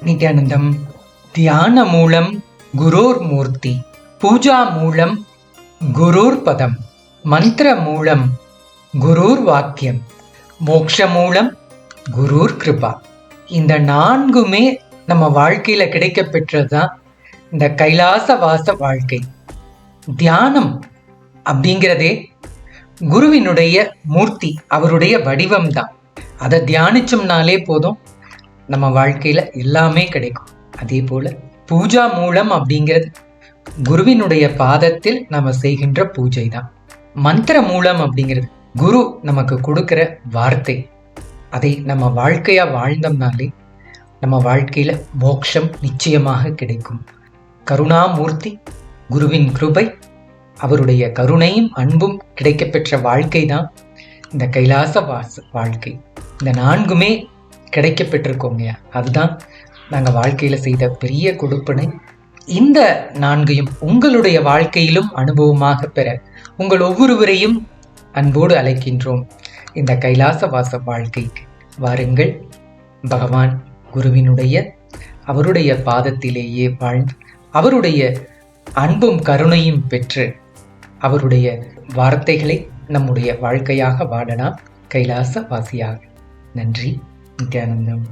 நித்யானந்தம். தியான மூலம் குரோர் மூர்த்தி, பூஜா மூலம் குரூர் பதம், மந்திர மூலம் குரூர் வாக்கியம், மோக்ஷ மூலம் குரூர் கிருபா. இந்த 4மே நம்ம வாழ்க்கையில கிடைக்க பெற்றதுதான் இந்த கைலாச வாச வாழ்க்கை. தியானம் அப்படிங்கிறதே குருவினுடைய மூர்த்தி, அவருடைய வடிவம் தான். அதை தியானிச்சோம்னாலே போதும், நம்ம வாழ்க்கையில எல்லாமே கிடைக்கும். அதே போல பூஜா மூலம் அப்படிங்கிறது குருவினுடைய பாதத்தில் நம்ம செய்கின்ற பூஜை தான். மந்திர மூலம் அப்படிங்கிறது குரு நமக்கு கொடுக்கிற வார்த்தை. அதை நம்ம வாழ்க்கையா வாழ்ந்தோம்னாலே நம்ம வாழ்க்கையில மோட்சம் நிச்சயமாக கிடைக்கும். கருணாமூர்த்தி குருவின் கிருபை, அவருடைய கருணையும் அன்பும் கிடைக்கப்பெற்ற வாழ்க்கை தான் இந்த கைலாச வாச வாழ்க்கை. இந்த 4மே கிடைக்க பெற்றிருக்கோங்க. அதுதான் நாங்கள் வாழ்க்கையில செய்த பெரிய கொடுப்பனை. இந்த 4ஐயும் உங்களுடைய வாழ்க்கையிலும் அனுபவமாக பெற உங்கள் ஒவ்வொருவரையும் அன்போடு அழைக்கின்றோம் இந்த கைலாச வாச வாழ்க்கைக்கு. வாருங்கள், பகவான் குருவினுடைய அவருடைய பாதத்திலேயே வாழ்ந்து அவருடைய அன்பும் கருணையும் பெற்று அவருடைய வார்த்தைகளை நம்முடைய வாழ்க்கையாக வாழலாம், கைலாச வாசியாக. நன்றி. நித்யானந்தம்.